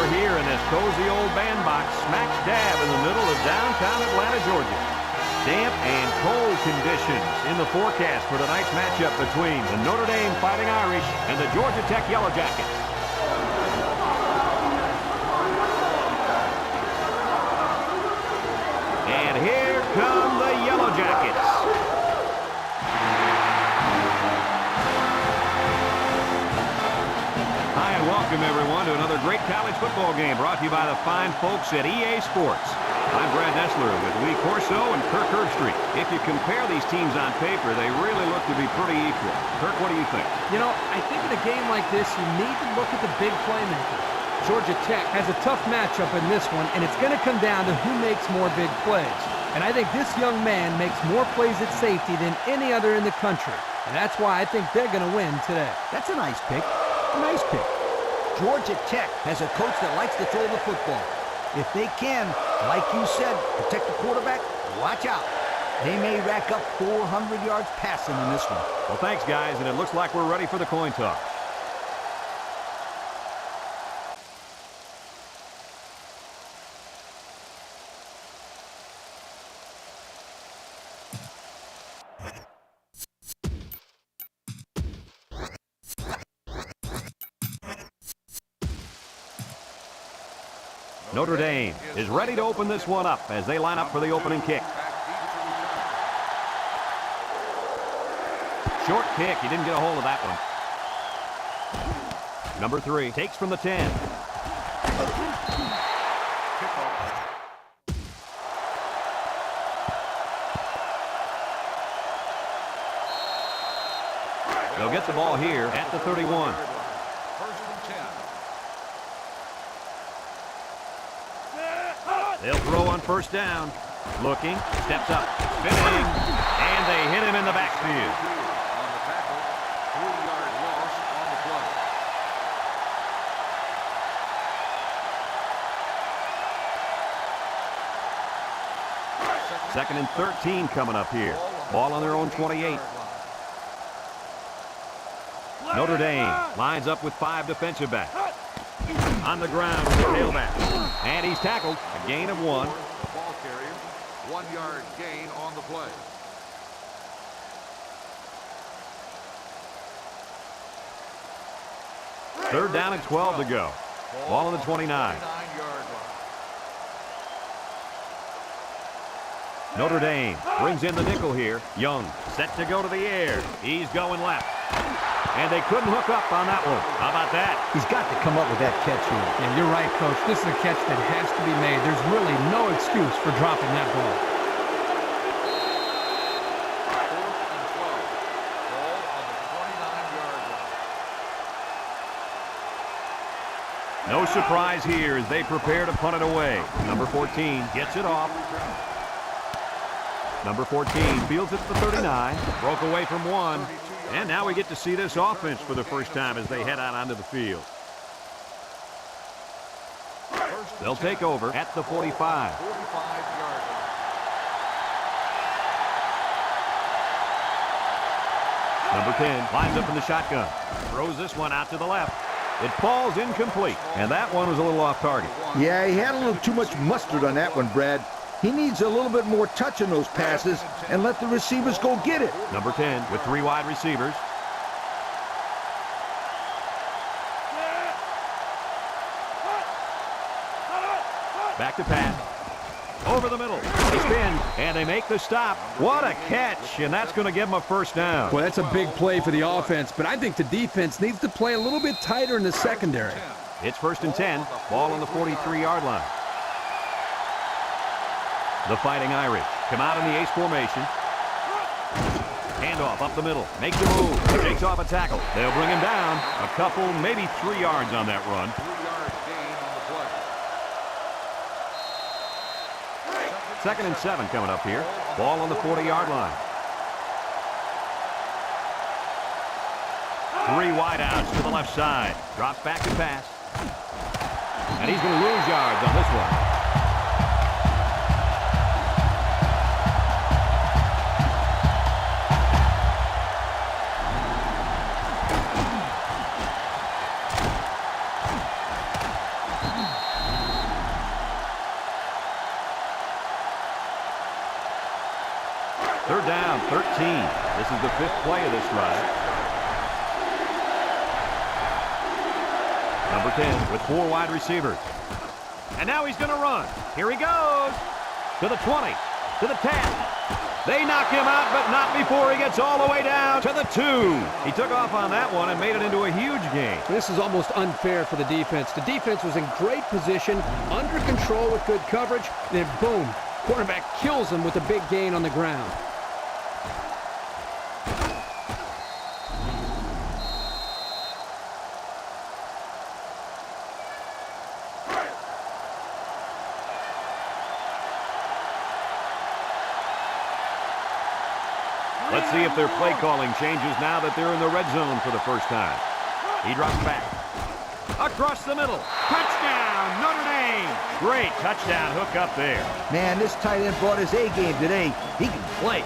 We're here in this cozy old bandbox smack dab in the middle of downtown Atlanta, Georgia. Damp and cold conditions in the forecast for tonight's matchup between the Notre Dame Fighting Irish and the Georgia Tech Yellow Jackets. And here come the Yellow Jackets. Hi and welcome everyone to another great college football game brought to you by the fine folks at EA Sports. I'm Brad Nessler with Lee Corso and Kirk Herbstreit. If you compare these teams on paper, they really look to be pretty equal. Kirk, what do you think? You know, I think in a game like this, you need to look at the big playmaker. Georgia Tech has a tough matchup in this one, and it's going to come down to who makes more big plays. And I think this young man makes more plays at safety than any other in the country. And that's why I think they're going to win today. That's a nice pick. A nice pick. Georgia Tech has a coach that likes to throw the football. If they can, like you said, protect the quarterback, watch out. They may rack up 400 yards passing in this one. Well, thanks, guys, and it looks like we're ready for the coin toss. Notre Dame is ready to open this one up as they line up for the opening kick. Short kick. He didn't get a hold of that one. Number 3 takes from the 10. They'll get the ball here at the 31. They'll throw on first down. Looking, steps up, spinning, and they hit him in the backfield. On the tackle, 3-yard loss on the play. Second and 13 coming up here. Ball on their own 28. Notre Dame lines up with 5 defensive backs. On the ground with the tailback. And he's tackled. A gain of 1. The ball carrier, 1-yard gain on the play. Third down and 12 to go. Ball on the 29. Notre Dame brings in the nickel here. Young set to go to the air. He's going left. And they couldn't hook up on that one. How about that? He's got to come up with that catch here. Yeah, you're right, Coach. This is a catch that has to be made. There's really no excuse for dropping that ball. Fourth and 12. Ball on the 29-yard line. No surprise here as they prepare to punt it away. Number 14 gets it off. Number 14 fields it to the 39. Broke away from 1. And now we get to see this offense for the first time as they head out onto the field. They'll take over at the 45. 45-yard line. Number 10 lines up in the shotgun. Throws this one out to the left. It falls incomplete. And that one was a little off target. Yeah, he had a little too much mustard on that one, Brad. He needs a little bit more touch in those passes and let the receivers go get it. Number 10 with 3 wide receivers. Back to pass. Over the middle. They spin, and they make the stop. What a catch, and that's going to give them a first down. Well, that's a big play for the offense, but I think the defense needs to play a little bit tighter in the secondary. It's first and 10. Ball on the 43-yard line. The Fighting Irish come out in the ace formation. Handoff up the middle. Makes a move. Takes off a tackle. They'll bring him down. A couple, maybe 3 yards on that run. 3-yard gain on the play. Second and 7 coming up here. Ball on the 40-yard line. 3 wideouts to the left side. Drops back to pass. And he's going to lose yards on this one. third down, 13. This is the 5th play of this drive. Number 10 with 4 wide receivers. And now he's going to run. Here he goes. To the 20. To the 10. They knock him out, but not before he gets all the way down to the 2. He took off on that one and made it into a huge gain. This is almost unfair for the defense. The defense was in great position, under control with good coverage, then boom, quarterback kills him with a big gain on the ground. Let's see if their play calling changes now that they're in the red zone for the first time. He drops back. Across the middle. Touchdown, Notre Dame. Great touchdown hook up there. Man, this tight end brought his A game today. He can play.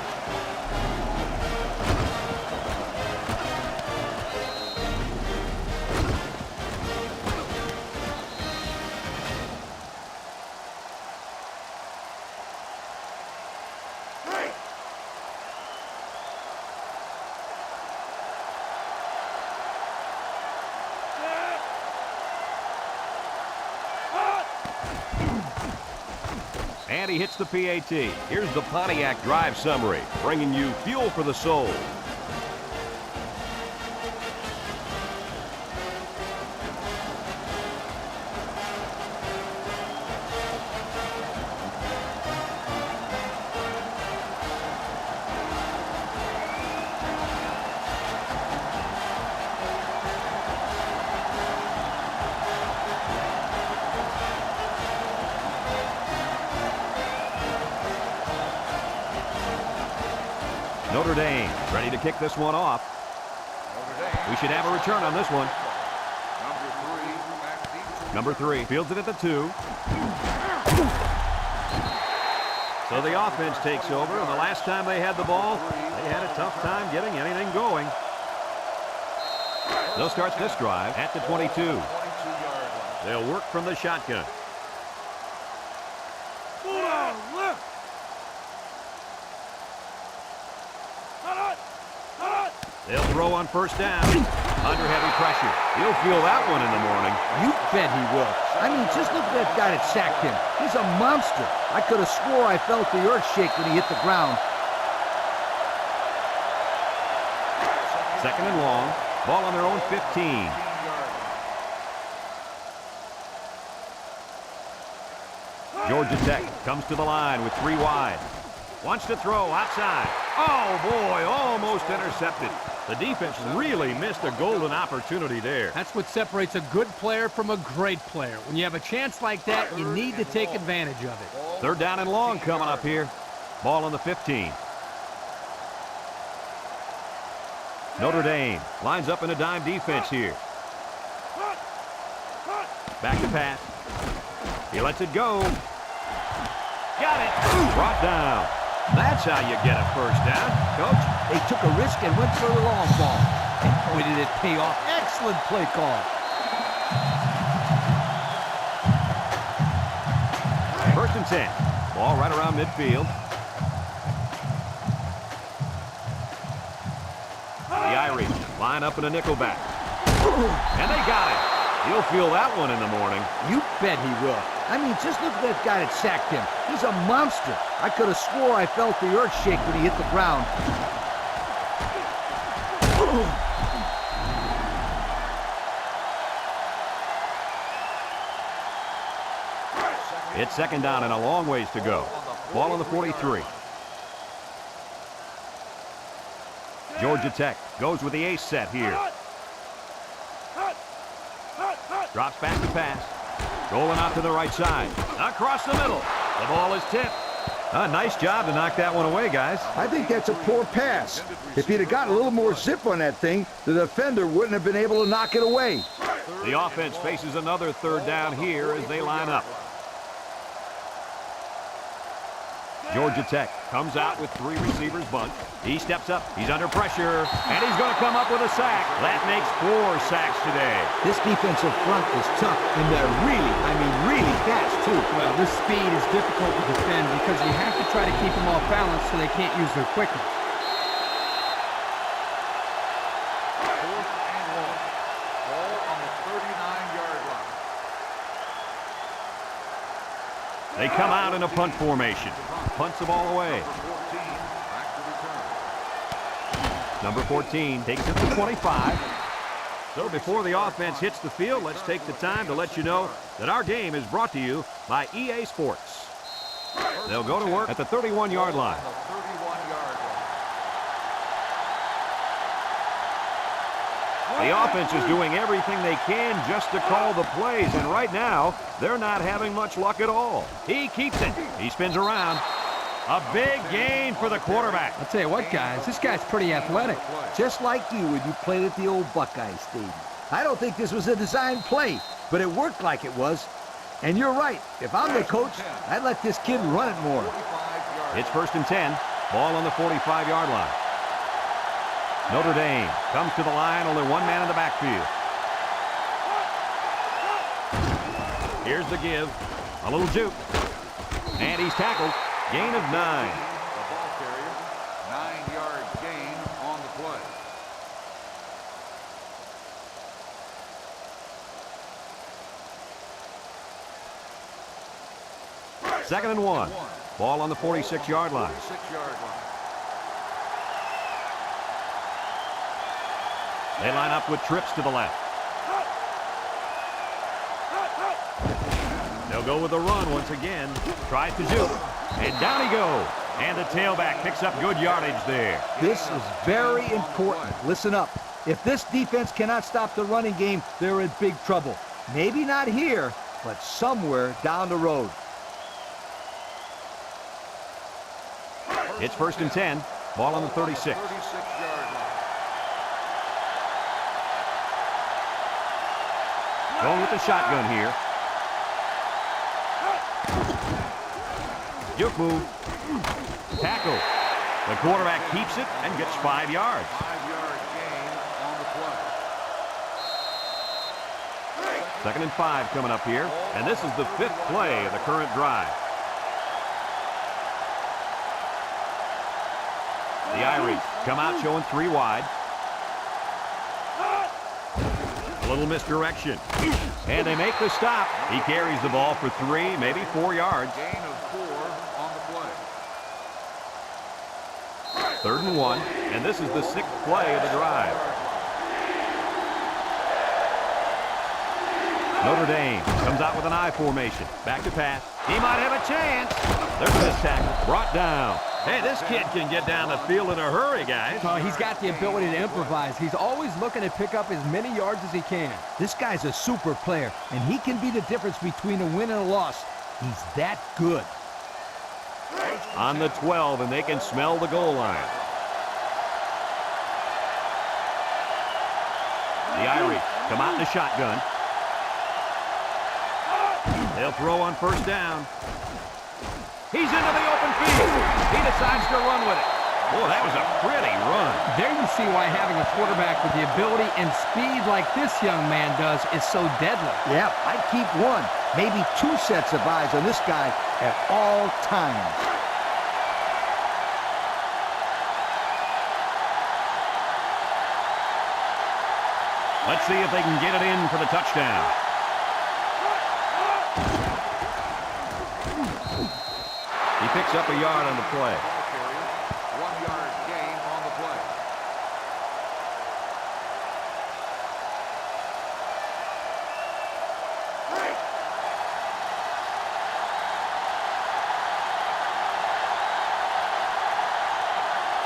And he hits the PAT. Here's the Pontiac drive summary, bringing you fuel for the soul. Notre Dame ready to kick this one off. We should have a return on this one. Number 3 fields it at the 2. So the offense takes over, and the last time they had the ball, they had a tough time getting anything going. They'll start this drive at the 22. They'll work from the shotgun. They'll throw on first down. Under heavy pressure. He'll feel that one in the morning. You bet he will. I mean, just look at that guy that sacked him. He's a monster. I could have swore I felt the earth shake when he hit the ground. Second and long. Ball on their own 15. Georgia Tech comes to the line with 3 wide. Wants to throw outside. Oh, boy, almost intercepted. The defense really missed a golden opportunity there. That's what separates a good player from a great player. When you have a chance like that, you need to take advantage of it. Third down and long coming up here. Ball on the 15. Notre Dame lines up in a dime defense here. Back to pass. He lets it go. Got it. Brought down. That's how you get a first down, Coach. They took a risk and went for the long ball. And boy, did it pay off. Excellent play call. First and 10. Ball right around midfield. The Irish line up in a nickel back. And they got it. He'll feel that one in the morning. You bet he will. I mean, just look at that guy that sacked him. He's a monster. I could have swore I felt the earth shake when he hit the ground. It's second down and a long ways to go. Ball on the 43. Georgia Tech goes with the ace set here. Drops back to pass. Rolling out to the right side. Across the middle. The ball is tipped. A nice job to knock that one away, guys. I think that's a poor pass. If he'd have got a little more zip on that thing, the defender wouldn't have been able to knock it away. The offense faces another third down here as they line up. Georgia Tech comes out with 3 receivers bunt. He steps up. He's under pressure. And he's going to come up with a sack. That makes 4 sacks today. This defensive front is tough, and they're really fast, too. Well, this speed is difficult to defend because you have to try to keep them off balance so they can't use their quickness. They come out in a punt formation. Punts the ball away. Number 14 takes it to 25. So before the offense hits the field, let's take the time to let you know that our game is brought to you by EA Sports. They'll go to work at the 31-yard line. The offense is doing everything they can just to call the plays, and right now, they're not having much luck at all. He keeps it. He spins around. A big gain for the quarterback. I'll tell you what, guys, this guy's pretty athletic. Just like you when you played at the old Buckeye Stadium. I don't think this was a designed play, but it worked like it was. And you're right. If I'm the coach, I'd let this kid run it more. It's 1st and 10. Ball on the 45-yard line. Notre Dame comes to the line, only one man in the backfield. Here's the give. A little juke. And he's tackled. Gain of 9. The ball carrier, 9-yard gain on the play. Second and 1. Ball on the 46-yard line. 46-yard line. They line up with trips to the left. They'll go with the run once again. Tries to juke. And down he goes. And the tailback picks up good yardage there. This is very important. Listen up. If this defense cannot stop the running game, they're in big trouble. Maybe not here, but somewhere down the road. It's 1st and 10. Ball on the 36. 36-yard line. Going with the shotgun here. Juke move. Tackle. The quarterback keeps it and gets 5 yards. 5-yard gain on the play. 2nd and 5 coming up here. And this is the 5th play of the current drive. The Irish come out showing 3 wide. A little misdirection. And they make the stop. He carries the ball for 3, maybe 4 yards. Gain of 4 on the play. 3rd and 1. And this is the 6th play of the drive. Notre Dame comes out with an I formation. Back to pass. He might have a chance. There's a missed tackle. Brought down. Hey, this kid can get down the field in a hurry, guys. He's got the ability to improvise. He's always looking to pick up as many yards as he can. This guy's a super player, and he can be the difference between a win and a loss. He's that good. On the 12, and they can smell the goal line. The Irish come out in the shotgun. They'll throw on 1st down. He's into the open field. He decides to run with it. Boy, that was a pretty run. There you see why having a quarterback with the ability and speed like this young man does is so deadly. Yeah, I'd keep 1, maybe 2 sets of eyes on this guy at all times. Let's see if they can get it in for the touchdown. He picks up a yard on the play. Ball carrier, 1-yard gain on the play.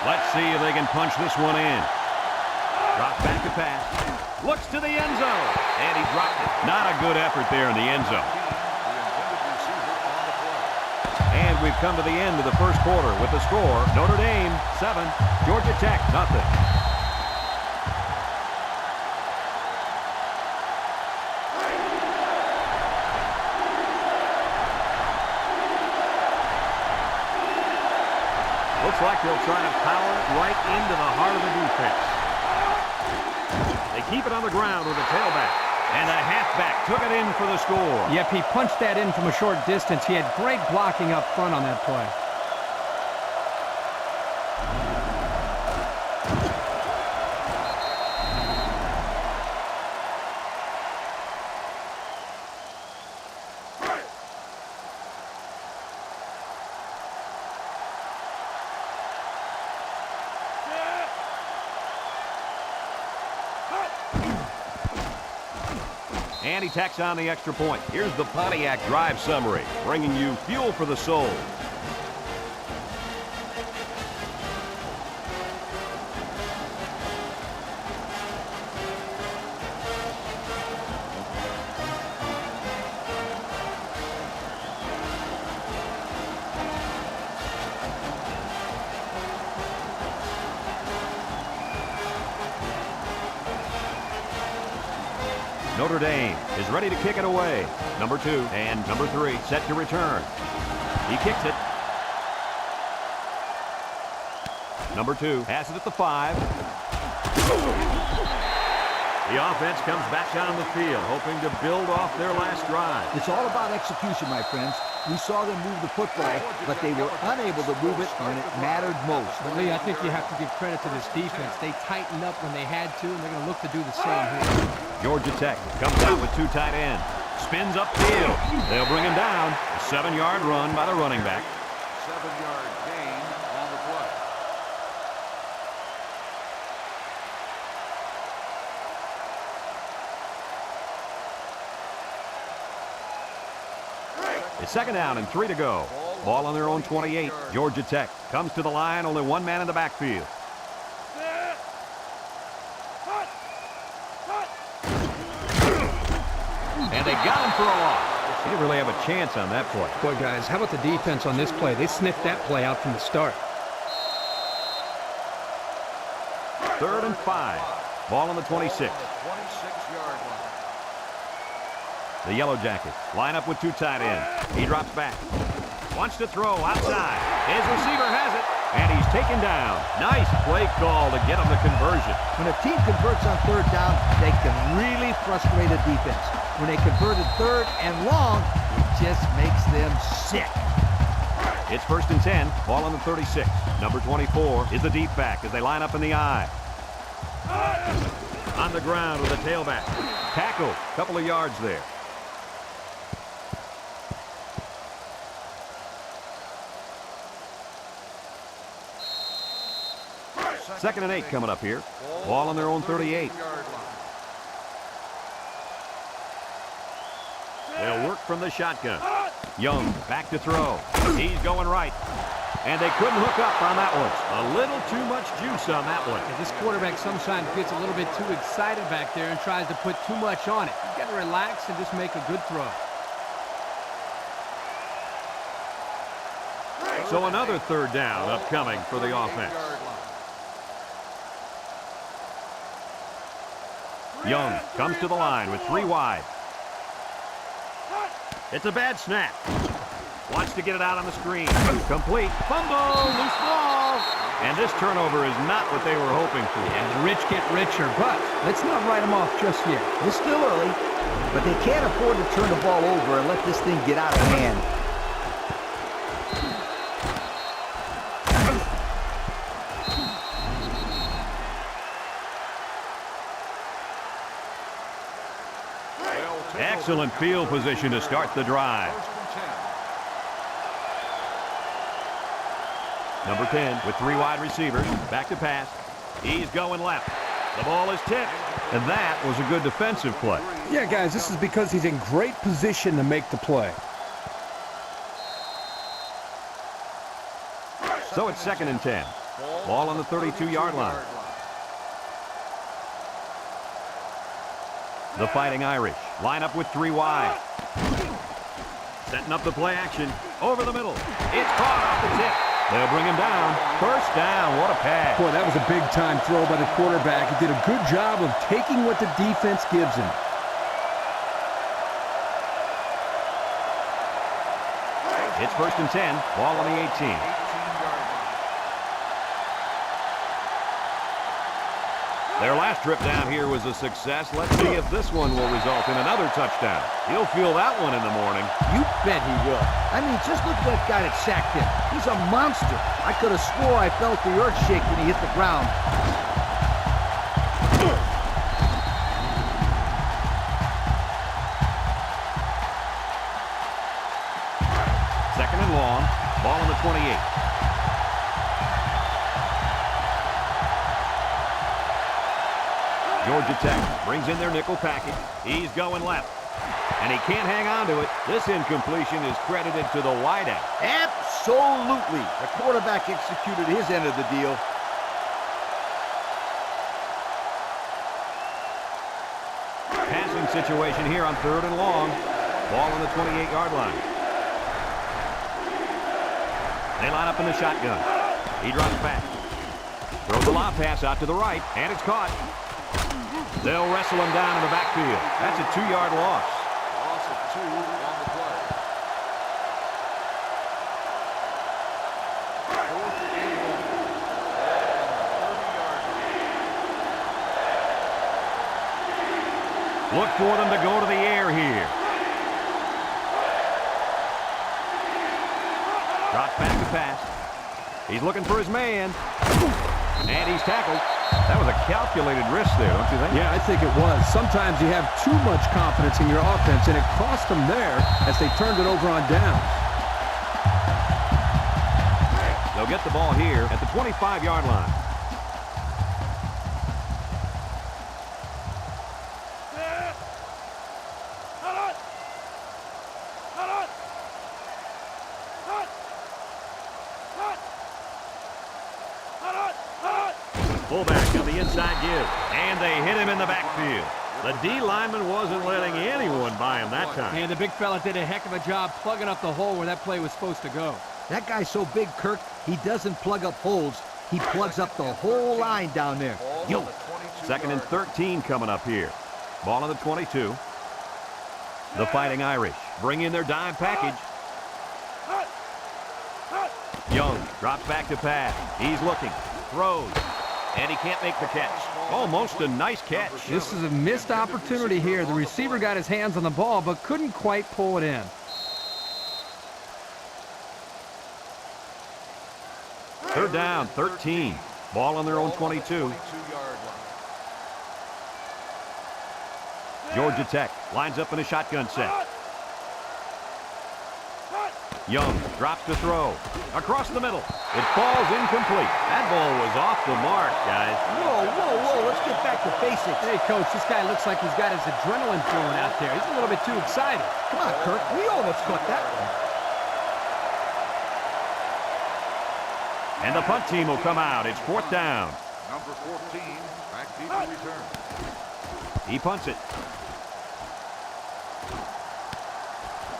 Let's see if they can punch this one in. Drops back to pass. Looks to the end zone. And he dropped it. Not a good effort there in the end zone. And we've come to the end of the first quarter with the score, Notre Dame 7, Georgia Tech 0. Looks like they'll try to power it right into the heart of the defense. They keep it on the ground with a tailback. And the halfback took it in for the score. Yep, he punched that in from a short distance. He had great blocking up front on that play. And he tacks on the extra point. Here's the Pontiac drive summary, bringing you fuel for the soul. Notre Dame is ready to kick it away. Number 2 and number 3 set to return. He kicks it. Number 2 has it at the 5. The offense comes back down the field, hoping to build off their last drive. It's all about execution, my friends. We saw them move the football, but they were unable to move it when it mattered most. But Lee, I think you have to give credit to this defense. They tightened up when they had to, and they're going to look to do the same here. Georgia Tech comes out with 2 tight ends. Spins upfield. They'll bring him down. A 7-yard run by the running back. 7-yard gain on the play. It's 2nd down and 3 to go. Ball on their own 28. Georgia Tech comes to the line, only 1 man in the backfield. And they got him for a loss. He didn't really have a chance on that play. Boy, guys, how about the defense on this play? They sniffed that play out from the start. 3rd and 5. Ball on the 26. 26-yard line. The Yellow Jackets line up with 2 tight ends. He drops back. Wants to throw outside. His receiver has it, and he's taken down. Nice play call to get him the conversion. When a team converts on 3rd down, they can really frustrate a defense. When they converted 3rd and long, it just makes them sick. It's 1st and 10. Ball on the 36. Number 24 is the deep back as they line up in the I. On the ground with a tailback. Tackle. Couple of yards there. 2nd and 8 coming up here. Ball on their own 38. They'll work from the shotgun. Young back to throw. He's going right. And they couldn't hook up on that one. A little too much juice on that one. This quarterback sometimes gets a little bit too excited back there and tries to put too much on it. You got to relax and just make a good throw. So another 3rd down upcoming for the offense. Young comes to the line with 3 wide. It's a bad snap. Wants to get it out on the screen. Complete. Fumble. Loose ball. And this turnover is not what they were hoping for. And the rich get richer, but let's not write them off just yet. It's still early, but they can't afford to turn the ball over and let this thing get out of hand. Excellent field position to start the drive. Number 10 with 3 wide receivers. Back to pass. He's going left. The ball is tipped. And that was a good defensive play. Yeah, guys, this is because he's in great position to make the play. So it's 2nd and 10. Ball on the 32-yard line. The Fighting Irish line up with 3 wide. Setting up the play action. Over the middle. It's caught off the tip. They'll bring him down. 1st down. What a pass. Boy, that was a big-time throw by the quarterback. He did a good job of taking what the defense gives him. It's 1st and 10. Ball on the 18. Their last trip down here was a success. Let's see if this one will result in another touchdown. He'll feel that one in the morning. You bet he will. I mean, just look at that guy that sacked him. He's a monster. I could have swore I felt the earth shake when he hit the ground. 2nd and long. Ball on the 28. Georgia Tech brings in their nickel package. He's going left. And he can't hang on to it. This incompletion is credited to the wideout. Absolutely. The quarterback executed his end of the deal. Passing situation here on 3rd and long. Ball on the 28-yard line. They line up in the shotgun. He drops back. Throws a lob pass out to the right, and it's caught. They'll wrestle him down in the backfield. That's a 2-yard loss. Loss of 2 on the play. 4th and 1. Look for them to go to the air here. Drops back to pass. He's looking for his man. And he's tackled. That was a calculated risk there, don't you think? Yeah, I think it was. Sometimes you have too much confidence in your offense, and it cost them there as they turned it over on downs. They'll get the ball here at the 25-yard line. Fullback on the inside give. And they hit him in the backfield. The D lineman wasn't letting anyone by him that time. And the big fella did a heck of a job plugging up the hole where that play was supposed to go. That guy's so big, Kirk, he doesn't plug up holes. He plugs up the whole line down there. Yo. 2nd and 13 coming up here. Ball on the 22. The Fighting Irish bring in their dime package. Young drops back to pass. He's looking. Throws. And he can't make the catch. Almost a nice catch. This is a missed opportunity here. The receiver got his hands on the ball, but couldn't quite pull it in. Third down, 13. Ball on their own 22. 22-yard line. Georgia Tech lines up in a shotgun set. Young drops to throw. Across the middle. It falls incomplete. That ball was off the mark, guys. Whoa, whoa, whoa. Let's get back to basics. Hey, Coach, this guy looks like he's got his adrenaline flowing out there. He's a little bit too excited. Come on, Kirk. We almost caught that one. And the punt team will come out. It's 4th down. Number 14, back deep to return. He punts it.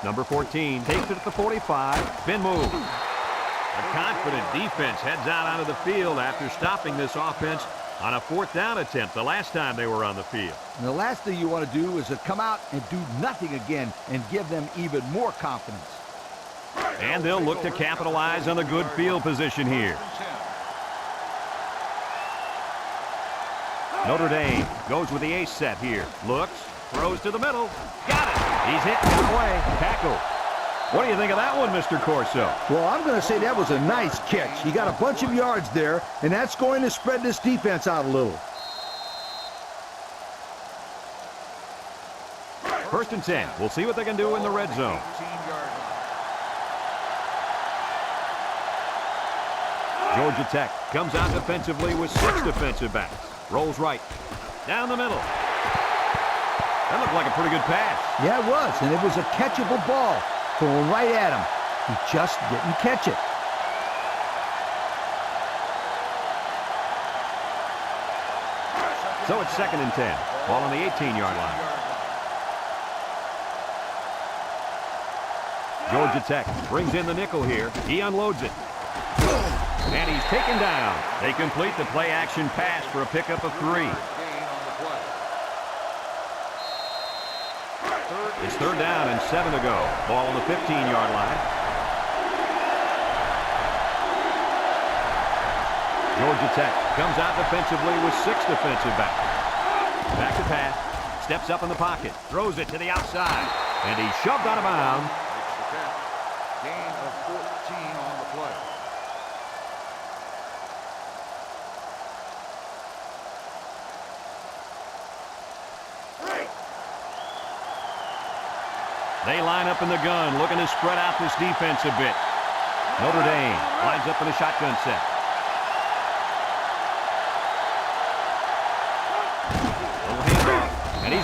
Number 14 takes it at the 45. Spin move. A confident defense heads out onto the field after stopping this offense on a 4th down attempt the last time they were on the field. And the last thing you want to do is to come out and do nothing again and give them even more confidence. And they'll look to capitalize on the good field position here. Notre Dame goes with the ace set here. Looks, throws to the middle. Got it. He's hit, got away. Tackle. What do you think of that one, Mr. Corso? Well, I'm going to say that was a nice catch. He got a bunch of yards there, and that's going to spread this defense out a little. 1st and 10. We'll see what they can do in the red zone. 18-yard line. Georgia Tech comes out defensively with 6 defensive backs. Rolls right. Down the middle. That looked like a pretty good pass. Yeah, it was, and it was a catchable ball. Throwing right at him. He just didn't catch it. So it's 2nd and 10. Ball on the 18-yard line. Georgia Tech brings in the nickel here. He unloads it. And he's taken down. They complete the play-action pass for a pickup of 3. Gain on the play. It's 3rd down and 7 to go. Ball on the 15-yard line. Georgia Tech comes out defensively with 6 defensive backs. Back to pass. Steps up in the pocket. Throws it to the outside. And he's shoved out of bounds. Makes the catch. Gain of 14 on the play. They line up in the gun, looking to spread out this defense a bit. Notre Dame lines up in a shotgun set.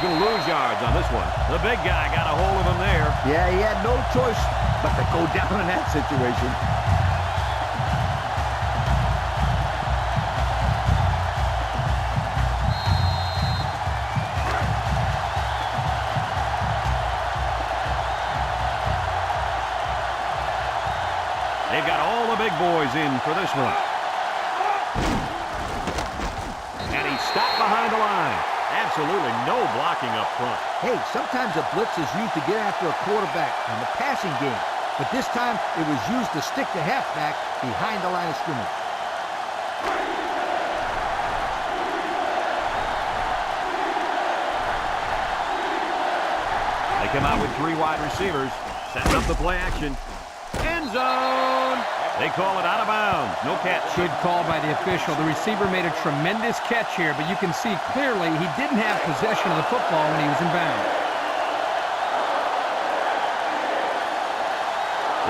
he's going to lose yards on this one. The big guy got a hold of him there. Yeah, he had no choice but to go down in that situation. They've got all the big boys in for this one. And he's stopped behind the line. Absolutely no blocking up front. Hey, sometimes a blitz is used to get after a quarterback in the passing game, but this time it was used to stick the halfback behind the line of scrimmage. They come out with 3 wide receivers. Sets up the play action. End zone. They call it out of bounds. No catch. Good call by the official. The receiver made a tremendous catch here, but you can see clearly he didn't have possession of the football when he was in bounds.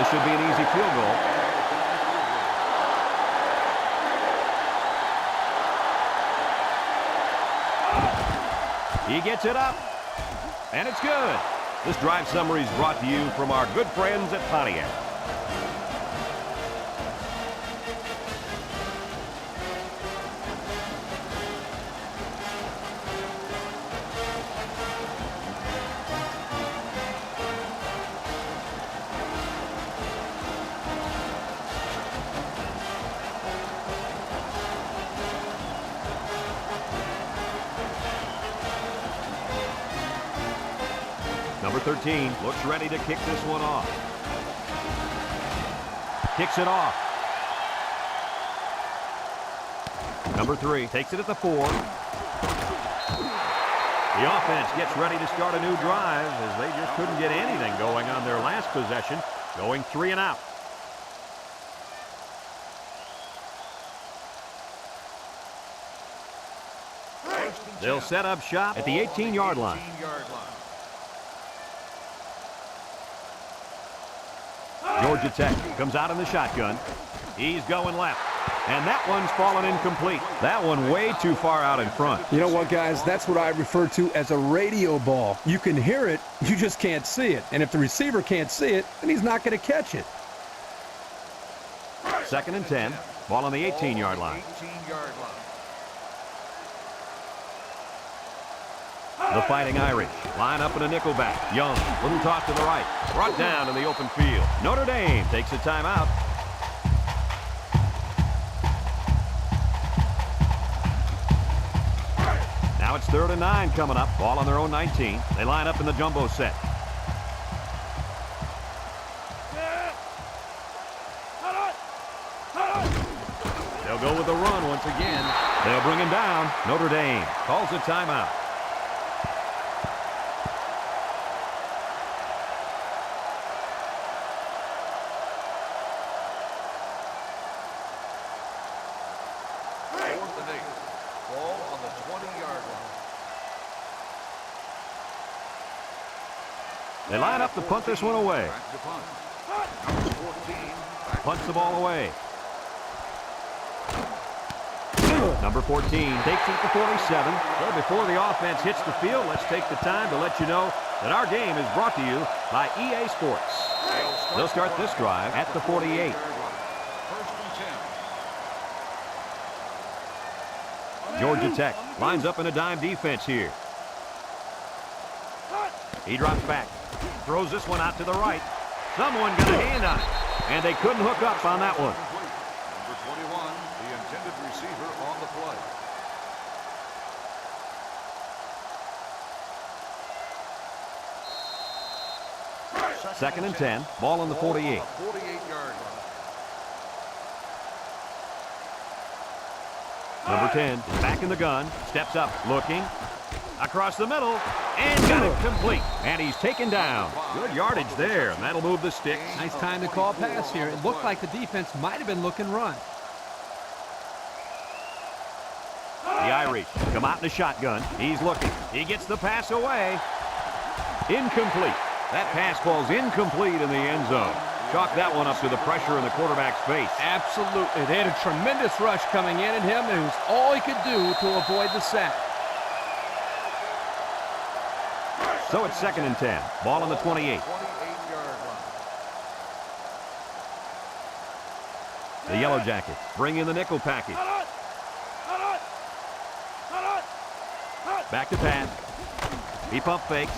This should be an easy field goal. He gets it up. And it's good. This drive summary is brought to you from our good friends at Pontiac. Number 13 looks ready to kick this one off. Kicks it off. Number 3 takes it at the 4. The offense gets ready to start a new drive as they just couldn't get anything going on their last possession, going 3 and out. They'll set up shop at the 18-yard line. Georgia Tech comes out in the shotgun. He's going left. And that one's fallen incomplete. That one way too far out in front. You know what, guys? That's what I refer to as a radio ball. You can hear it, you just can't see it. And if the receiver can't see it, then he's not going to catch it. 2nd and 10. Ball on the 18-yard line. The Fighting Irish line up in a nickelback. Young, little toss to the right. Brought down in the open field. Notre Dame takes a timeout. Now it's 3rd and 9 coming up. Ball on their own 19. They line up in the jumbo set. They'll go with the run once again. They'll bring him down. Notre Dame calls a timeout. They line up to punt this one away. Punts the ball away. Number 14 takes it to 47. Well, before the offense hits the field, let's take the time to let you know that our game is brought to you by EA Sports. They'll start this drive at the 48. Georgia Tech lines up in a dime defense here. He drops back. Throws this one out to the right. Someone got a hand on it. And they couldn't hook up on that one. Number 21, the intended receiver on the play. 2nd and 10. Ball on the 48. 48-yard line. Number 10 is back in the gun. Steps up, looking. Across the middle. And got it complete. And he's taken down. Good yardage there. And that'll move the sticks. Nice time to call pass here. It looked like the defense might have been looking run. The Irish come out in the shotgun. He's looking. He gets the pass away. Incomplete. That pass falls incomplete in the end zone. Chalk that one up to the pressure in the quarterback's face. Absolutely. They had a tremendous rush coming in at him, and it was all he could do to avoid the sack. So it's 2nd and 10. Ball on the 28. 28-yard line. The Yellow Jackets bring in the nickel package. Back to pass. He pump fakes.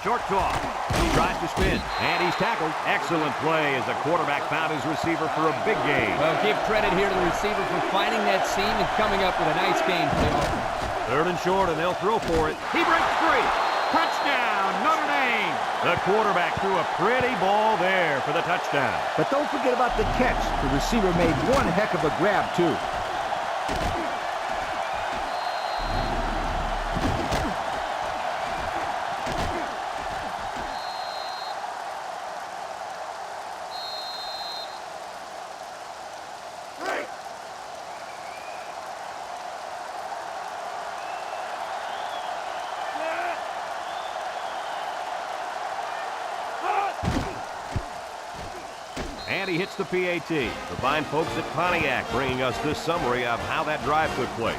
Short toss. He tries to spin, and he's tackled. Excellent play as the quarterback found his receiver for a big gain. Well, give credit here to the receiver for finding that seam and coming up with a nice gain for the offense. 3rd and short, and they'll throw for it. He breaks free. Touchdown, Notre Dame. The quarterback threw a pretty ball there for the touchdown. But don't forget about the catch. The receiver made one heck of a grab, too. And he hits the PAT. The fine folks at Pontiac bringing us this summary of how that drive took place.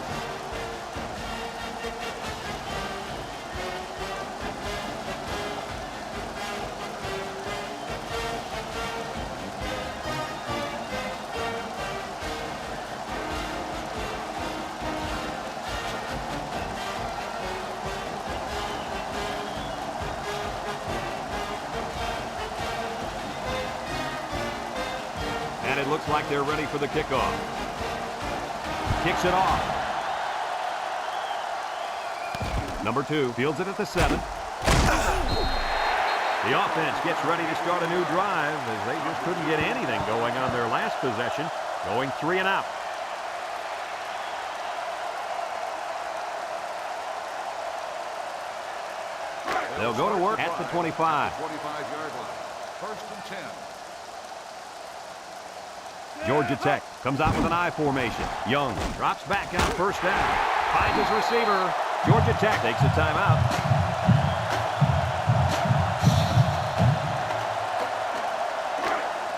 And it looks like they're ready for the kickoff. Kicks it off. Number 2 fields it at the 7. The offense gets ready to start a new drive as they just couldn't get anything going on their last possession, going 3 and out. They'll go to work at the 25. 25-yard line. 1st and 10. Georgia Tech comes out with an I formation. Young drops back on 1st down. Finds his receiver. Georgia Tech takes a timeout.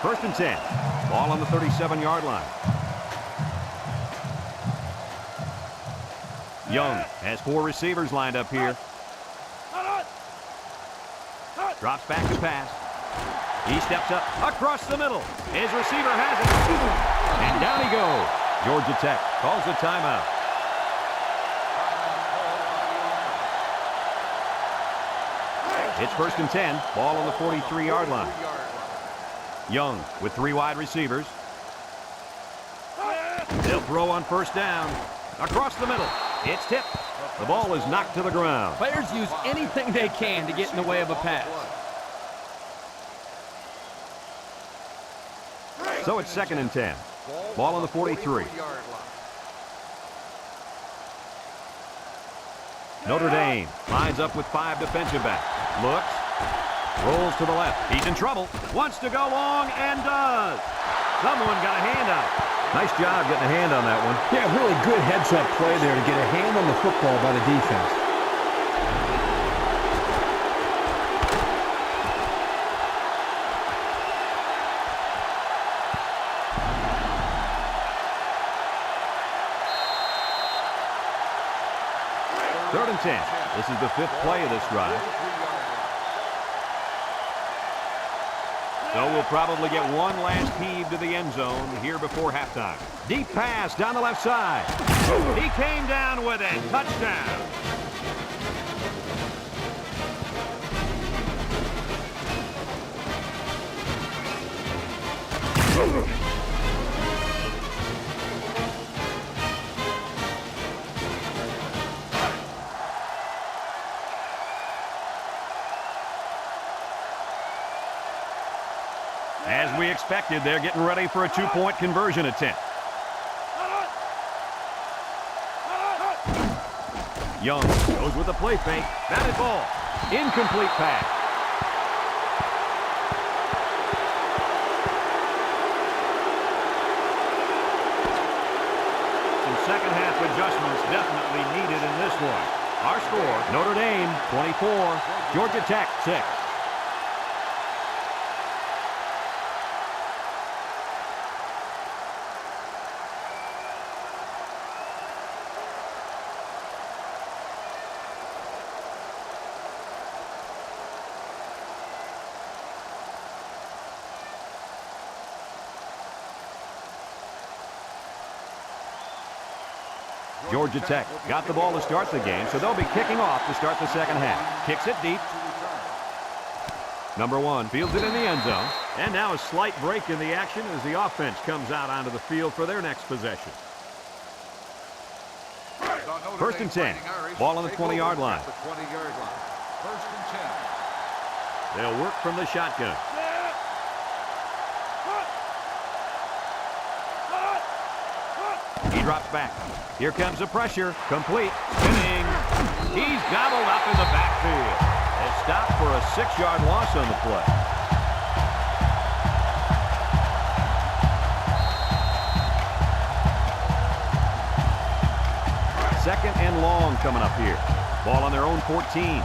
First and 10. Ball on the 37-yard line. Young has 4 receivers lined up here. Drops back to pass. He steps up across the middle. His receiver has it. And down he goes. Georgia Tech calls a timeout. It's 1st and 10. Ball on the 43-yard line. Young with 3 wide receivers. They'll throw on 1st down. Across the middle. It's tipped. The ball is knocked to the ground. Players use anything they can to get in the way of a pass. So it's 2nd and 10. Ball on the 43. Notre Dame lines up with 5 defensive backs. Looks. Rolls to the left. He's in trouble. Wants to go long and does. Someone got a hand on it. Nice job getting a hand on that one. Yeah, really good heads-up play there to get a hand on the football by the defense. Third and 10. This is the 5th play of this drive. So we'll probably get one last heave to the end zone here before halftime. Deep pass down the left side. He came down with it. Touchdown. As we expected, they're getting ready for a 2-point conversion attempt. Young goes with the play fake. Batted ball. Incomplete pass. Some second-half adjustments definitely needed in this one. Our score, Notre Dame 24, Georgia Tech 6. Georgia Tech got the ball to start the game, so they'll be kicking off to start the second half. Kicks it deep. Number 1 fields it in the end zone. And now a slight break in the action as the offense comes out onto the field for their next possession. First and 10. Ball on the 20-yard line. First and 10. They'll work from the shotgun. He drops back. Here comes the pressure. Complete. Spinning. He's gobbled up in the backfield. A stop for a 6-yard loss on the play. Second and long coming up here. Ball on their own 14.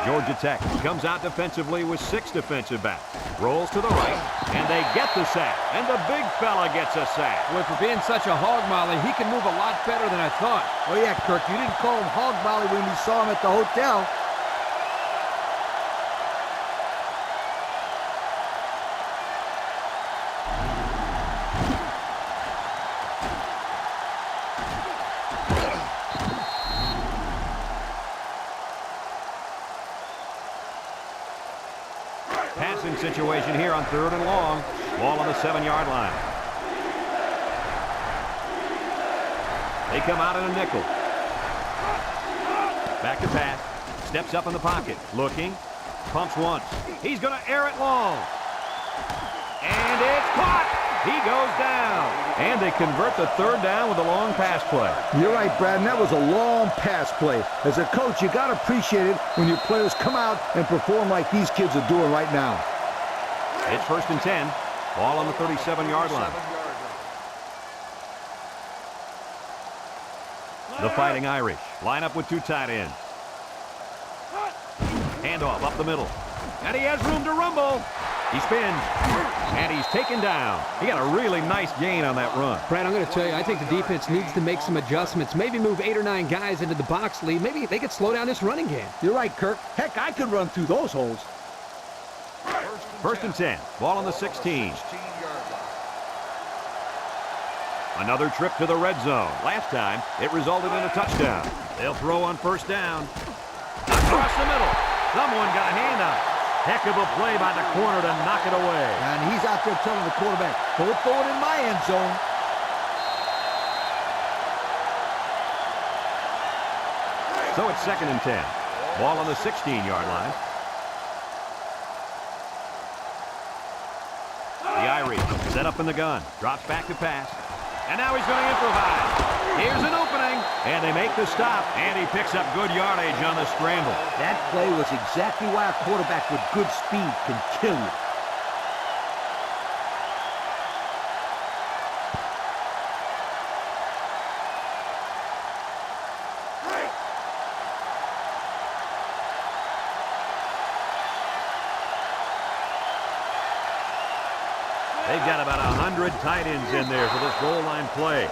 Georgia Tech comes out defensively with 6 defensive backs. Rolls to the right, and they get the sack. And the big fella gets a sack. Boy, for being such a hog molly, he can move a lot better than I thought. Oh, yeah, Kirk, you didn't call him hog molly when you saw him at the hotel. Passing situation here on 3rd and long. Ball on the 7-yard line. They come out in a nickel. Back to pass. Steps up in the pocket. Looking. Pumps once. He's going to air it long. And it's caught. He goes down. And they convert the 3rd down with a long pass play. You're right, Brad, and that was a long pass play. As a coach, you got to appreciate it when your players come out and perform like these kids are doing right now. It's first and 10. Ball on the 37-yard line. The Fighting Irish line up with 2 tight ends. Handoff up the middle. And he has room to rumble. He spins. And he's taken down. He got a really nice gain on that run. Brad, I'm going to tell you, I think the defense needs to make some adjustments. Maybe move 8 or 9 guys into the box lead. Maybe they could slow down this running game. You're right, Kirk. Heck, I could run through those holes. First and 10. Ball on the 16. Another trip to the red zone. Last time, it resulted in a touchdown. They'll throw on first down. Across the middle. Someone got a hand on it. Heck of a play by the corner to knock it away. And he's out there telling the quarterback, don't throw it in my end zone. So it's second and 10. Ball on the 16-yard line. The Irish set up in the gun. Drops back to pass. And now he's going to improvise. Here's an opening. And they make the stop. And he picks up good yardage on the scramble. That play was exactly why a quarterback with good speed can kill you. They've got about 100 tight ends in there for this goal line play.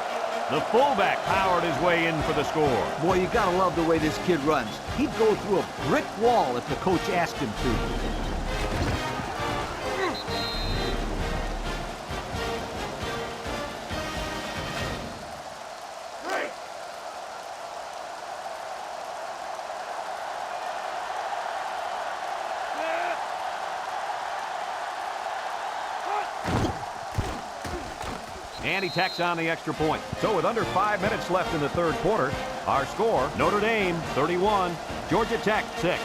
The fullback powered his way in for the score. Boy, you gotta love the way this kid runs. He'd go through a brick wall if the coach asked him to. And he tacks on the extra point. So with under 5 minutes left in the 3rd quarter, our score, Notre Dame 31, Georgia Tech 6.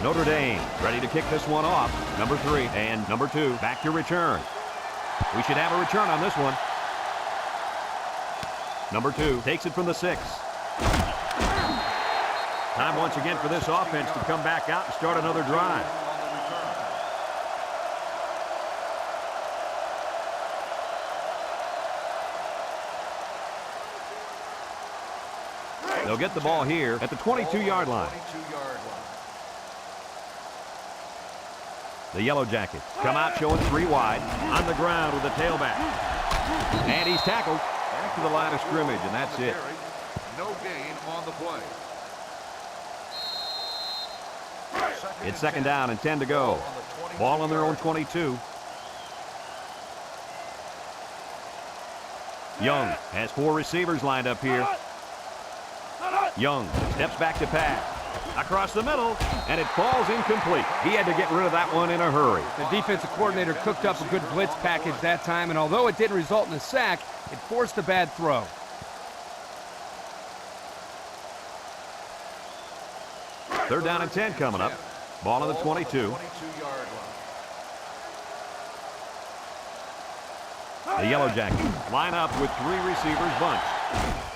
Notre Dame ready to kick this one off. Number 3 and number 2 back to return. We should have a return on this one. Number 2 takes it from the 6. Time once again for this offense to come back out and start another drive. They'll get the ball here at the 22-yard line. 22-yard line. The Yellow Jackets come out showing 3 wide. On the ground with the tailback. And he's tackled. Back to the line of scrimmage, and that's it. No gain on the play. It's second down and 10 to go. Ball on their own 22. Young has 4 receivers lined up here. Young steps back to pass. Across the middle, and it falls incomplete. He had to get rid of that one in a hurry. The defensive coordinator cooked up a good blitz package that time, and although it didn't result in a sack, it forced a bad throw. Third down and 10 coming up. Ball on the 22. 22-yard line. The Yellow Jackets line up with 3 receivers bunched.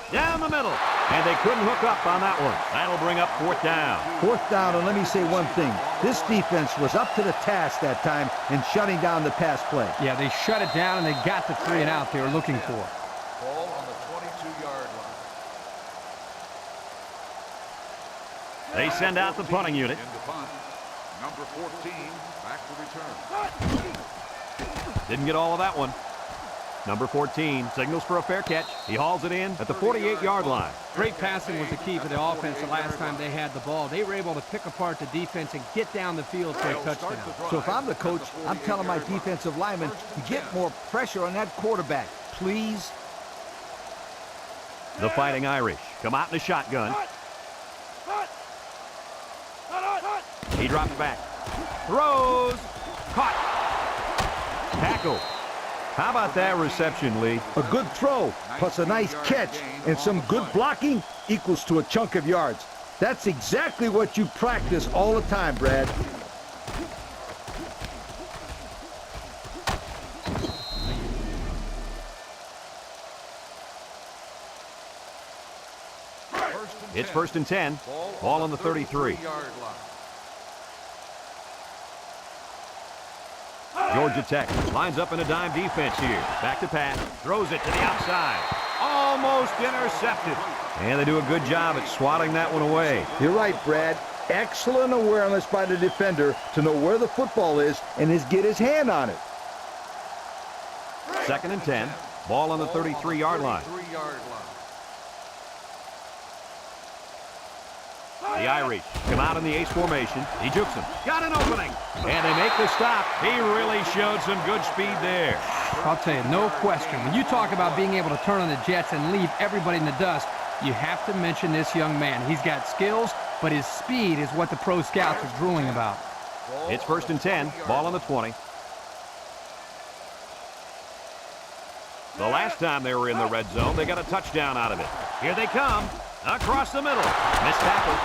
Down the middle, and they couldn't hook up on that one. That'll bring up 4th down. 4th down, and let me say one thing. This defense was up to the task that time in shutting down the pass play. Yeah, they shut it down, and they got the 3 and out they were looking for. Ball on the 22-yard line. They send out the punting unit. In the punt, number 14, back to return. Didn't get all of that one. Number 14 signals for a fair catch. He hauls it in at the 48-yard line. Great passing was the key for the offense the last time they had the ball. They were able to pick apart the defense and get down the field for a touchdown. So if I'm the coach, I'm telling my defensive linemen to get more pressure on that quarterback, please. The Fighting Irish come out in a shotgun. He drops back. Throws. Caught. Tackle. How about that reception, Lee? A good throw, plus a nice catch, and some good blocking equals to a chunk of yards. That's exactly what you practice all the time, Brad. It's 1st and 10. Ball on the 33. Georgia Tech lines up in a dime defense here. Back to pass. Throws it to the outside. Almost intercepted. And they do a good job at swatting that one away. You're right, Brad. Excellent awareness by the defender to know where the football is and get his hand on it. 2nd and 10. Ball on the 33-yard line. The Irish come out in the ace formation. He jukes him. Got an opening. And they make the stop. He really showed some good speed there. I'll tell you, no question. When you talk about being able to turn on the jets and leave everybody in the dust, you have to mention this young man. He's got skills, but his speed is what the pro scouts are drooling about. It's 1st and 10. Ball on the 20. The last time they were in the red zone, they got a touchdown out of it. Here they come. Across the middle. Missed tackle.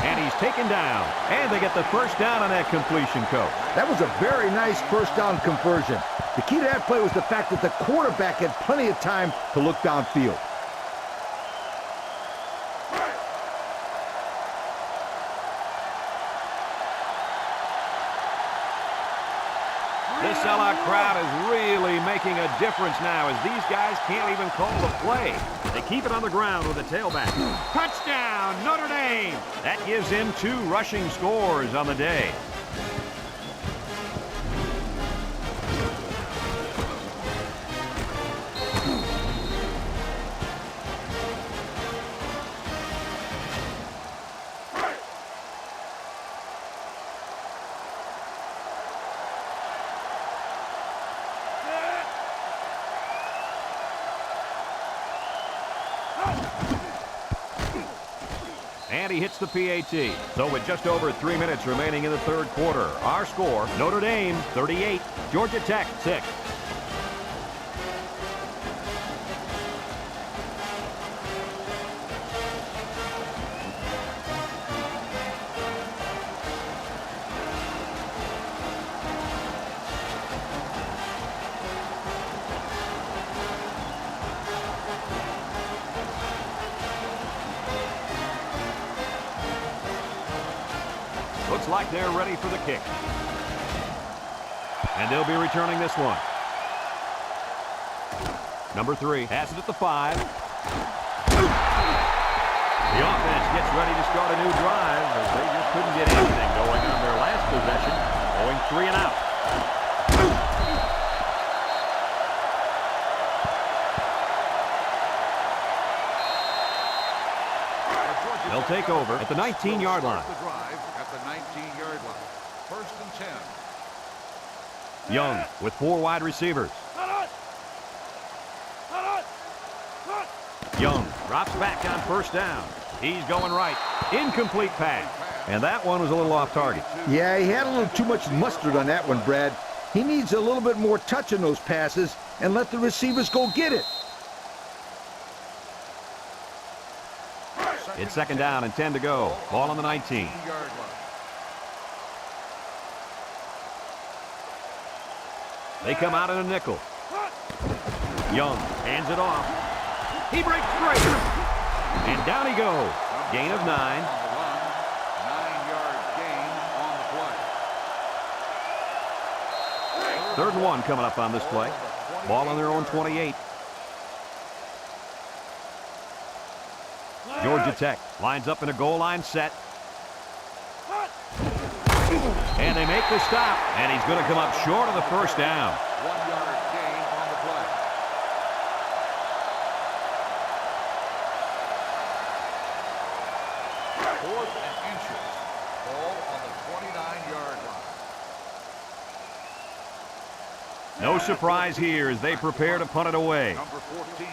And he's taken down. And they get the 1st down on that completion, Coach. That was a very nice 1st down conversion. The key to that play was the fact that the quarterback had plenty of time to look downfield. This sellout crowd is really making a difference now as these guys can't even call the play. They keep it on the ground with a tailback. Touchdown, Notre Dame! That gives him 2 rushing scores on the day. And he hits the PAT. So with just over 3 minutes remaining in the 3rd quarter, our score, Notre Dame 38, Georgia Tech 6. Looks like they're ready for the kick. And they'll be returning this one. Number 3 has it at the 5. The offense gets ready to start a new drive as they just couldn't get anything going on their last possession, going 3 and out. They'll take over at the 19-yard line. The drive at the 19-yard line. 1st and 10. Young with 4 wide receivers. Young drops back on 1st down. He's going right. Incomplete pass. And that one was a little off target. Yeah, he had a little too much mustard on that one, Brad. He needs a little bit more touch in those passes and let the receivers go get it. It's 2nd down and 10 to go. Ball on the 19. They come out in a nickel. Young hands it off. He breaks free. And down he goes. Gain of 9. 9-yard gain on the play. 3rd and 1 coming up on this play. Ball on their own 28. Georgia Tech lines up in a goal line set. And they make the stop. And he's going to come up short of the 1st down. 1-yard gain on the play. Fourth and inches. Ball on the 29-yard line. No surprise here as they prepare to punt it away. Number 14,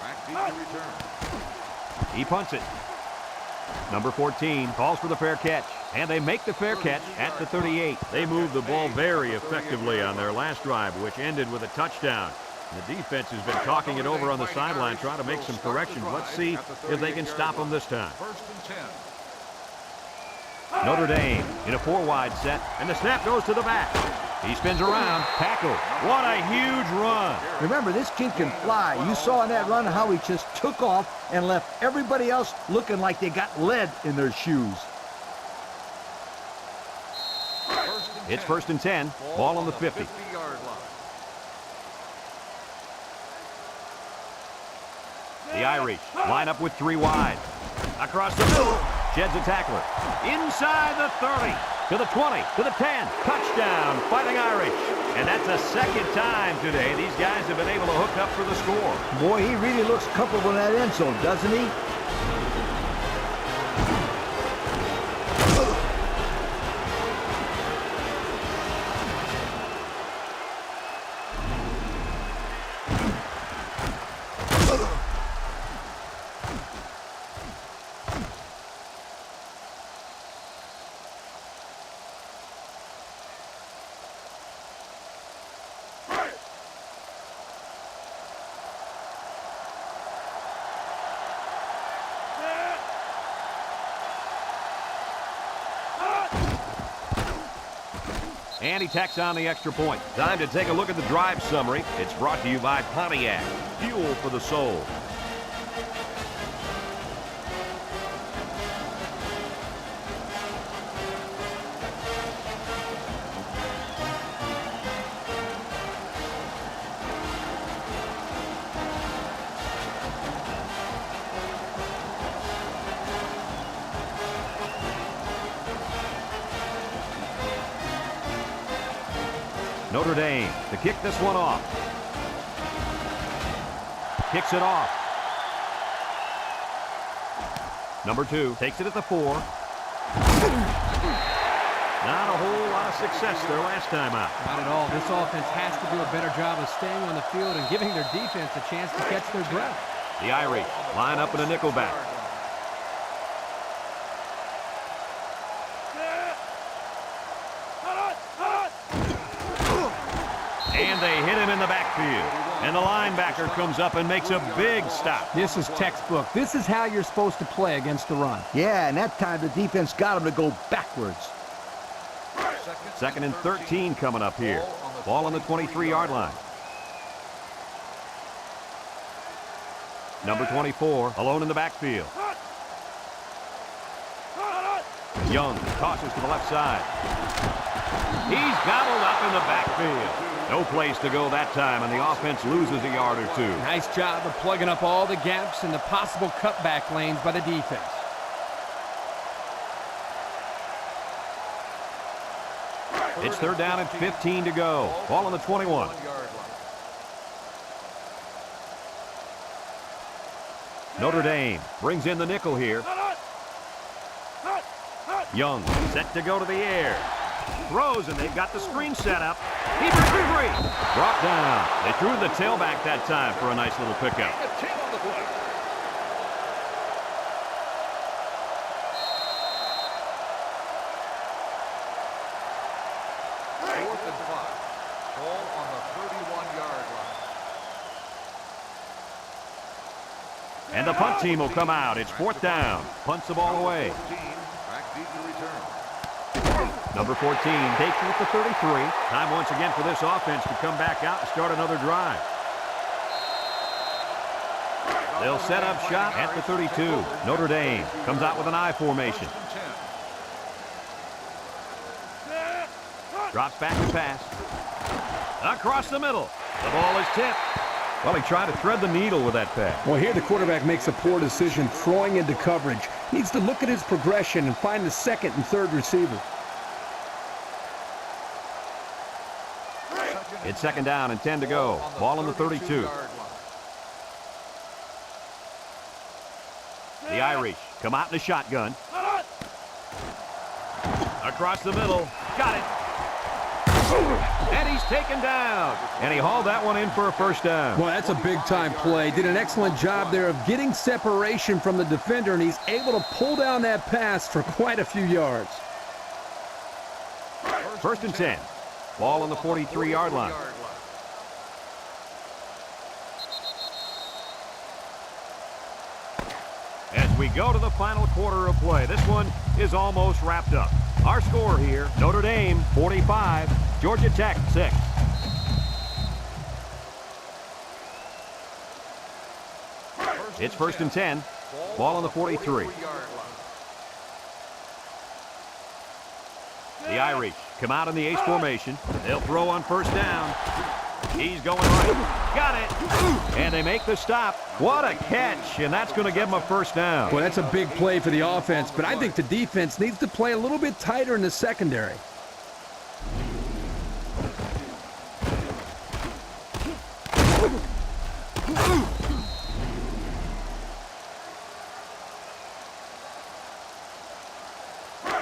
back deep to return. He punts it. Number 14 calls for the fair catch. And they make the fair catch at the 38. They moved the ball very effectively on their last drive, which ended with a touchdown. The defense has been talking it over on the sideline, trying to make some corrections. Let's see if they can stop them this time. 1st and 10. Notre Dame in a 4-wide set, and the snap goes to the back. He spins around, tackle. What a huge run. Remember, this kid can fly. You saw in that run how he just took off and left everybody else looking like they got lead in their shoes. It's 1st and 10. Ball on the 50. 50-yard line. The Irish line up with 3 wide. Across the middle. Sheds a tackler. Inside the 30. To the 20. To the 10. Touchdown, Fighting Irish. And that's the 2nd time today these guys have been able to hook up for the score. Boy, he really looks comfortable in that end zone, doesn't he? And he tacks on the extra point. Time to take a look at the drive summary. It's brought to you by Pontiac. Fuel for the soul. Notre Dame to kick this one off. Kicks it off. Number 2 takes it at the 4. Not a whole lot of success their last time out. Not at all. This offense has to do a better job of staying on the field and giving their defense a chance to catch their breath. The Irish line up in a nickelback. And they hit him in the backfield. And the linebacker comes up and makes a big stop. This is textbook. This is how you're supposed to play against the run. Yeah, and that time the defense got him to go backwards. 2nd and 13 coming up here. Ball on the 23-yard line. Number 24, alone in the backfield. Young tosses to the left side. He's gobbled up in the backfield. No place to go that time, and the offense loses a yard or 2. Nice job of plugging up all the gaps and the possible cutback lanes by the defense. It's 3rd down and 15 to go. Ball on the 21. Notre Dame brings in the nickel here. Young set to go to the air. Throws, and they've got the screen set up. He breaks free. Brought down. They threw the tailback that time for a nice little pickup. And the punt team will come out. It's 4th down. Punts the ball away. Number 14 takes it at the 33. Time once again for this offense to come back out and start another drive. They'll set up shop at the 32. Notre Dame comes out with an I formation. Drops back to pass. Across the middle. The ball is tipped. Well, he tried to thread the needle with that pass. Well, here the quarterback makes a poor decision throwing into coverage. Needs to look at his progression and find the 2nd and 3rd receiver. It's 2nd down and 10 to go. Ball on the 32. The Irish come out in a shotgun. Across the middle. Got it. And he's taken down. And he hauled that one in for a 1st down. Well, that's a big-time play. Did an excellent job there of getting separation from the defender, and he's able to pull down that pass for quite a few yards. 1st and 10. Ball on the 43-yard line. As we go to the final quarter of play, this one is almost wrapped up. Our score here, Notre Dame 45, Georgia Tech 6. It's 1st and 10. Ball on the 43. The Irish come out in the ace formation. They'll throw on 1st down. He's going right. Got it. And they make the stop. What a catch. And that's going to give them a 1st down. Well, that's a big play for the offense, but I think the defense needs to play a little bit tighter in the secondary.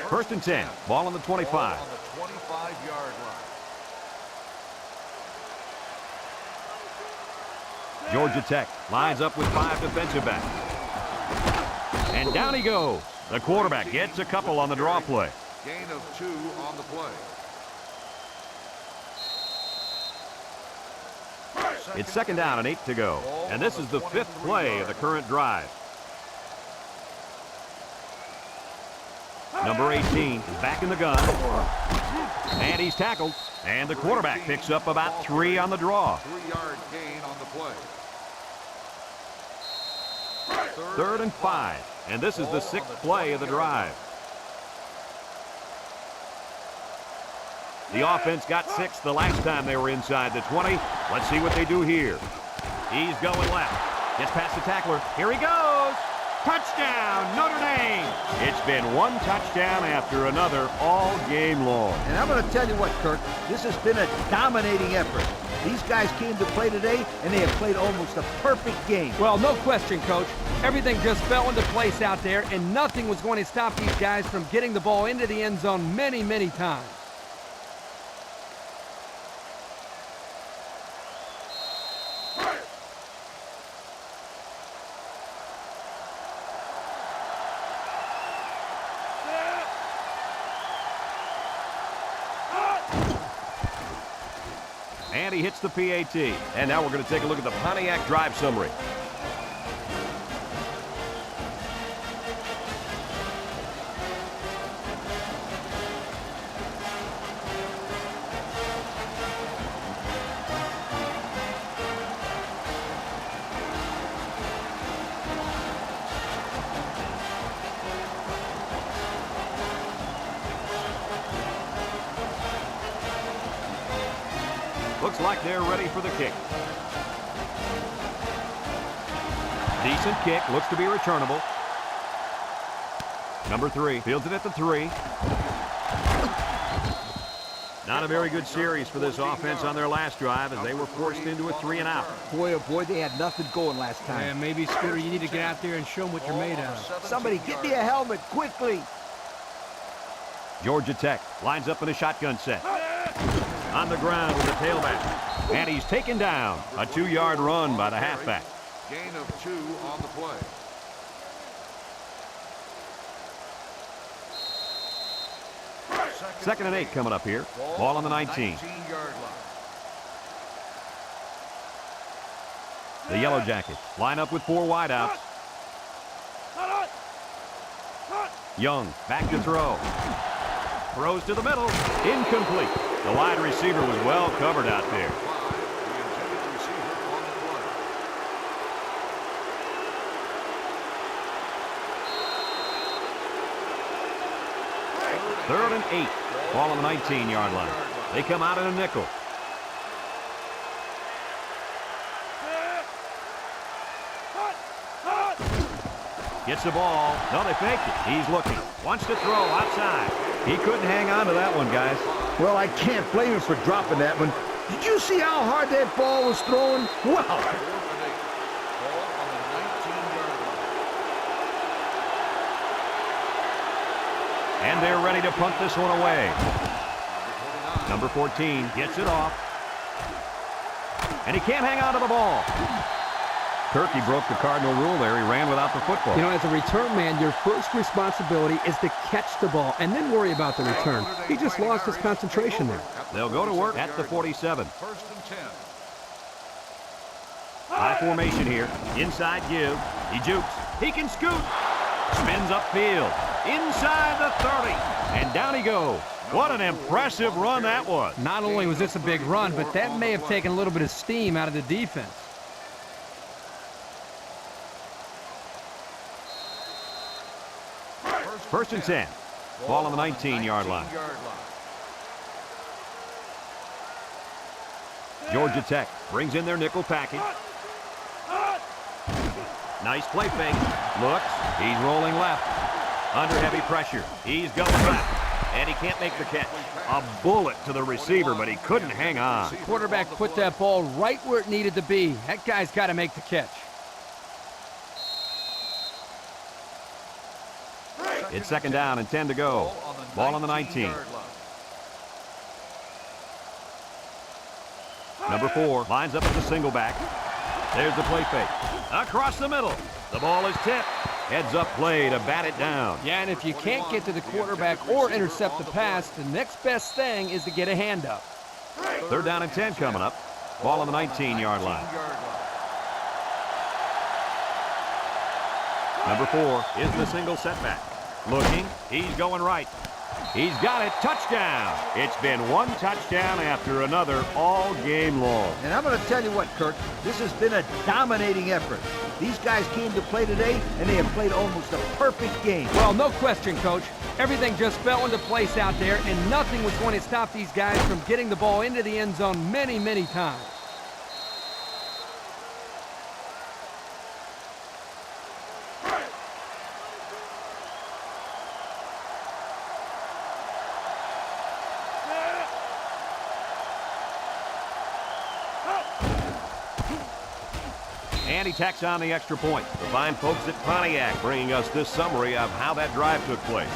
First and 10. Ball on the 25. On the 25-yard line. Georgia Tech lines up with 5 defensive backs. And down he goes. The quarterback gets a couple on the draw play. Gain of 2 on the play. It's 2nd down and 8 to go. And this is the 5th play of the current drive. Number 18 is back in the gun. And he's tackled. And the quarterback picks up about 3 on the draw. 3-yard gain on the play. 3rd and 5. And this is the 6th play of the drive. The offense got 6 the last time they were inside the 20. Let's see what they do here. He's going left. Gets past the tackler. Here he goes. Touchdown, Notre Dame. It's been one touchdown after another all game long. And I'm going to tell you what, Kirk, this has been a dominating effort. These guys came to play today, and they have played almost a perfect game. Well, no question, Coach. Everything just fell into place out there, and nothing was going to stop these guys from getting the ball into the end zone many, many times. And he hits the PAT. And now we're going to take a look at the Pontiac drive summary. Looks like they're ready for the kick. Decent kick. Looks to be returnable. Number 3 fields it at the 3. Not a very good series for this offense on their last drive as they were forced into a 3-and-out. Boy, oh boy, they had nothing going last time. Yeah, maybe, Scooter, you need to get out there and show them what you're made of. Somebody get me a helmet, quickly. Georgia Tech lines up in a shotgun set. On the ground with the tailback. And he's taken down. A 2-yard run by the halfback. Gain of 2 on the play. Second and 8 coming up here. Ball on the 19. 19-yard line. The Yellow Jackets line up with 4 wideouts. Young back to throw. Throws to the middle. Incomplete. The wide receiver was well covered out there. Third and 8. Ball on the 19-yard line. They come out in a nickel. Gets the ball. No, they faked it. He's looking. Wants to throw outside. He couldn't hang on to that one, guys. Well, I can't blame him for dropping that one. Did you see how hard that ball was thrown? Wow. 4th and 8. Ball on the 19-yard line. And they're ready to punt this one away. Number 14 gets it off. And he can't hang on to the ball. Turkey broke the Cardinal rule there. He ran without the football. You know, as a return man, your first responsibility is to catch the ball and then worry about the return. He just lost his concentration there. They'll go to work at the 47. 1st and 10. High formation here. Inside give. He jukes. He can scoot. Spins upfield. Inside the 30. And down he goes. What an impressive run that was. Not only was this a big run, but that may have taken a little bit of steam out of the defense. First and 10. Ball on the 19-yard line. Georgia Tech brings in their nickel package. Nice play fake. Looks. He's rolling left. Under heavy pressure. He's going left. And he can't make the catch. A bullet to the receiver, but he couldn't hang on. The quarterback put that ball right where it needed to be. That guy's got to make the catch. It's second down and 10 to go. Ball on the 19. Number 4 lines up as a single back. There's the play fake. Across the middle. The ball is tipped. Heads up play to bat it down. Yeah, and if you can't get to the quarterback or intercept the pass, the next best thing is to get a hand up. Third down and 10 coming up. Ball on the 19-yard line. Number 4 is the single setback. Looking. He's going right. He's got it. Touchdown. It's been one touchdown after another all game long. And I'm going to tell you what, Kirk, this has been a dominating effort. These guys came to play today, and they have played almost a perfect game. Well, no question, Coach. Everything just fell into place out there, and nothing was going to stop these guys from getting the ball into the end zone many, many times. And he tacks on the extra point. The fine folks at Pontiac bringing us this summary of how that drive took place.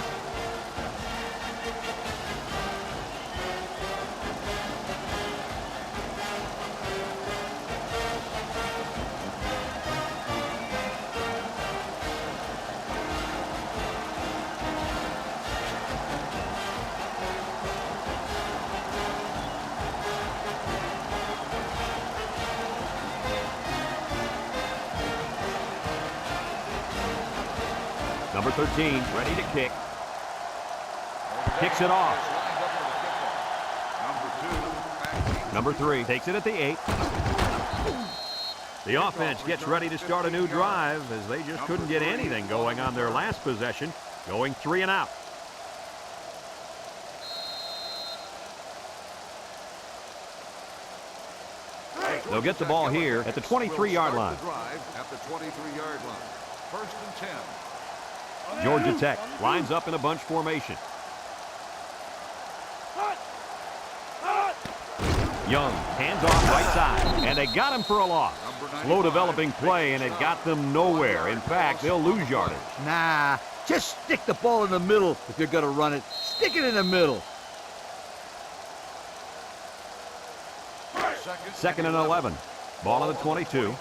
Number 13, ready to kick. Kicks it off. Number 3 takes it at the 8. The offense gets ready to start a new drive as they just couldn't get anything going on their last possession, going 3 and out. They'll get the ball here at the 23-yard line. At the 23-yard line. First and 10. Georgia Tech lines up in a bunch formation. Young, hands off right side, and they got him for a loss. Slow developing play, and it got them nowhere. In fact, they'll lose yardage. Nah, just stick the ball in the middle if you're going to run it. Stick it in the middle. Second and 11. Ball on the 22.